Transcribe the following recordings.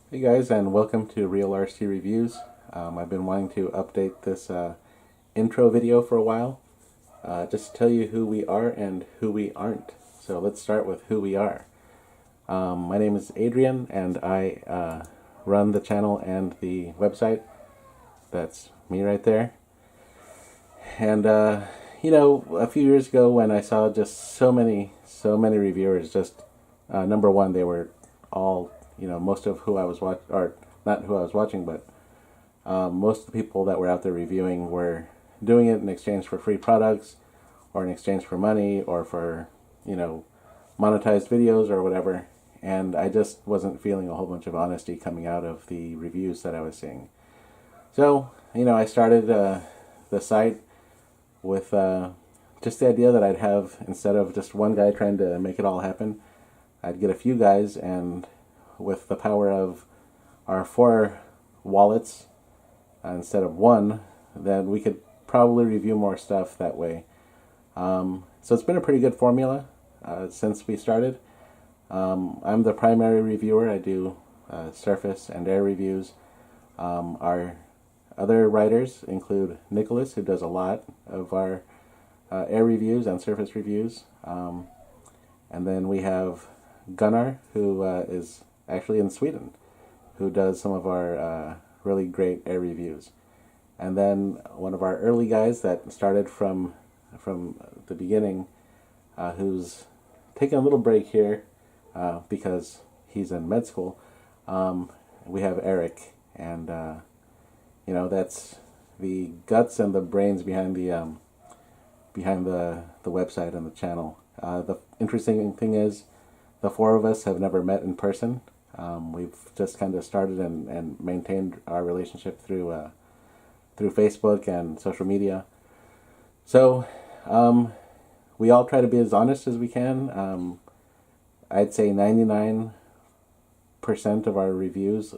Hey guys, and welcome to Real RC Reviews. I've been wanting to update this intro video for a while, just to tell you who we are and who we aren't. So let's start with who we are. My name is Adrian, and I run the channel and the website. That's me right there. And a few years ago when I saw just so many reviewers, just number one, they were all, most of who I was watching, or not who I was watching, but most of the people that were out there reviewing were doing it in exchange for free products, or in exchange for money, or for, monetized videos or whatever. And I just wasn't feeling a whole bunch of honesty coming out of the reviews that I was seeing. So, I started the site with just the idea that I'd have, instead of just one guy trying to make it all happen, I'd get a few guys, and with the power of our 4 wallets instead of one, then we could probably review more stuff that way. So it's been a pretty good formula since we started. I'm the primary reviewer. I do surface and air reviews. Our other writers include Nicholas, who does a lot of our air reviews and surface reviews. And then we have Gunnar, who is actually in Sweden, who does some of our really great air reviews. And then one of our early guys that started from the beginning, who's taking a little break here because he's in med school. We have Eric, and that's the guts and the brains behind the website and the channel. The interesting thing is, the 4 of us have never met in person. We've just kind of started and maintained our relationship through Facebook and social media. So we all try to be as honest as we can. I'd say 99% of our reviews,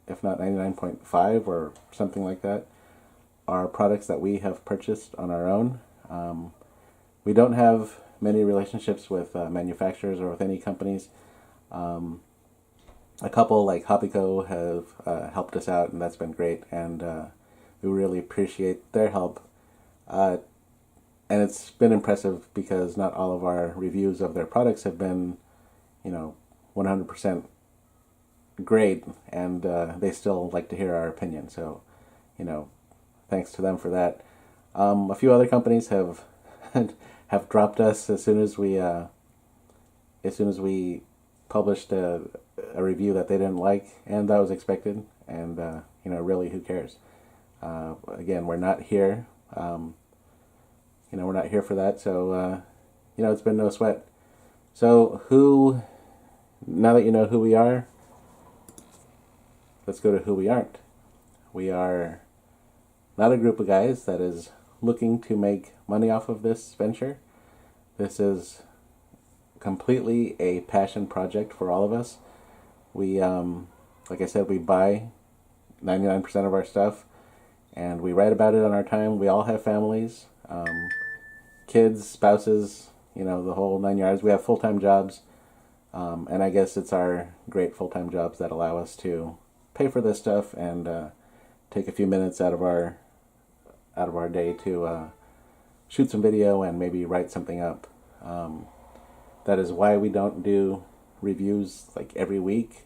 if not 99.5 or something like that, are products that we have purchased on our own. We don't have many relationships with manufacturers or with any companies. A couple like Hobbyco have helped us out, and that's been great, and we really appreciate their help. And it's been impressive because not all of our reviews of their products have been, 100% great, and they still like to hear our opinion. So, thanks to them for that. A few other companies have have dropped us as soon as we published a review that they didn't like, and that was expected. And really, who cares? Again, we're not here. We're not here for that. So it's been no sweat. So now that you know who we are, let's go to who we aren't. We are not a group of guys that is looking to make money off of this venture. This is completely a passion project for all of us. We, like I said, we buy 99% of our stuff, and we write about it on our time. We all have families, kids, spouses, the whole 9 yards. We have full-time jobs, and I guess it's our great full-time jobs that allow us to pay for this stuff and take a few minutes out of our day to shoot some video and maybe write something up. That is why we don't do reviews like every week.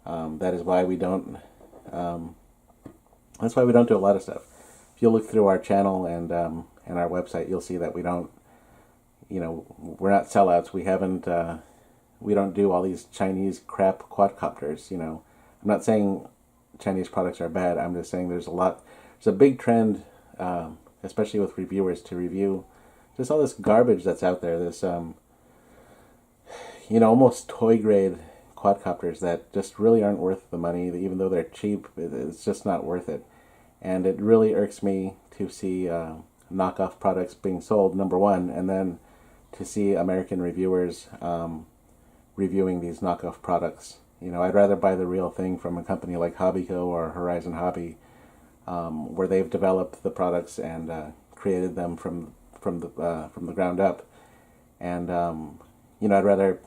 That is why we don't. That's why we don't do a lot of stuff. If you look through our channel and our website, you'll see that we don't. We're not sellouts. We haven't. We don't do all these Chinese crap quadcopters. I'm not saying Chinese products are bad. I'm just saying there's a big trend, especially with reviewers, to review just all this garbage that's out there. This, almost toy grade quadcopters that just really aren't worth the money. Even though they're cheap, it's just not worth it. And it really irks me to see knockoff products being sold, number one, and then to see American reviewers reviewing these knockoff products. I'd rather buy the real thing from a company like Hobbyco or Horizon Hobby, where they've developed the products and created them from the ground up. And I'd rather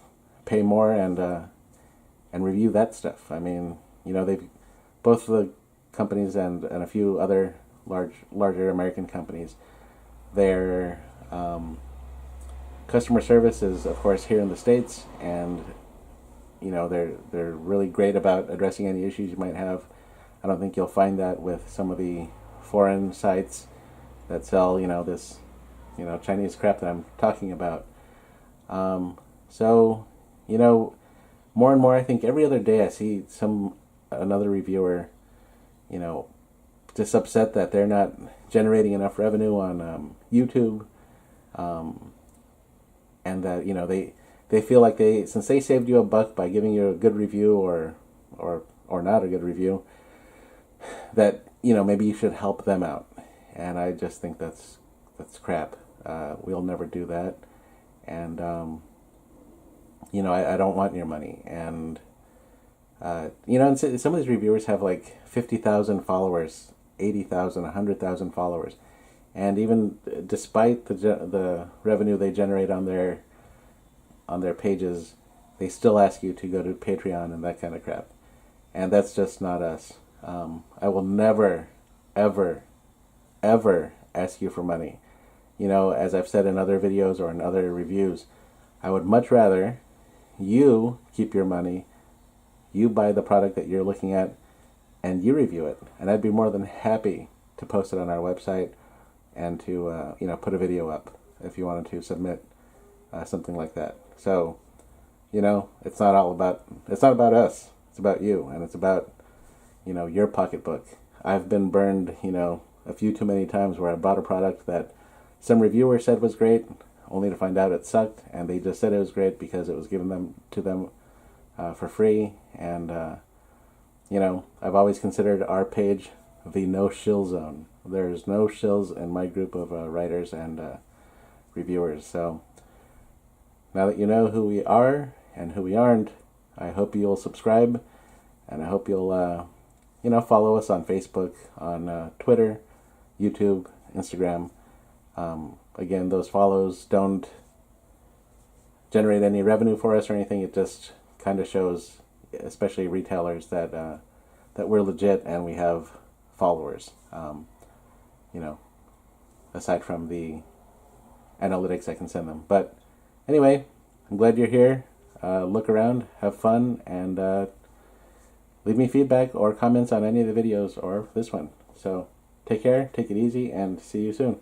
pay more and review that stuff. I mean, they've both the companies and a few other larger American companies. Their customer service is, of course, here in the States, and they're really great about addressing any issues you might have. I don't think you'll find that with some of the foreign sites that sell this Chinese crap that I'm talking about. So more and more, I think every other day I see another reviewer just upset that they're not generating enough revenue on YouTube, and that they feel like since they saved you $1 by giving you a good review or not a good review, that maybe you should help them out. And I just think that's crap. We'll never do that, and I don't want your money. And and some of these reviewers have like 50,000 followers, 80,000, 100,000 followers, and even despite the revenue they generate on their pages, they still ask you to go to Patreon and that kind of crap, and that's just not us. I will never, ever, ever ask you for money. As I've said in other videos or in other reviews, I would much rather you keep your money, you buy the product that you're looking at, and you review it. And I'd be more than happy to post it on our website and to put a video up if you wanted to submit something like that. So, it's not about us. It's about you, and it's about your pocketbook. I've been burned a few too many times where I bought a product that some reviewer said was great, only to find out it sucked, and they just said it was great because it was given to them for free. And I've always considered our page the no shill zone. There's no shills in my group of writers and reviewers. So now that you know who we are and who we aren't, I hope you'll subscribe, and I hope you'll follow us on Facebook, on Twitter, YouTube, Instagram. Again, those follows don't generate any revenue for us or anything. It just kind of shows, especially retailers, that we're legit and we have followers. Aside from the analytics I can send them. But anyway, I'm glad you're here. Look around, have fun, and leave me feedback or comments on any of the videos or this one. So take care, take it easy, and see you soon.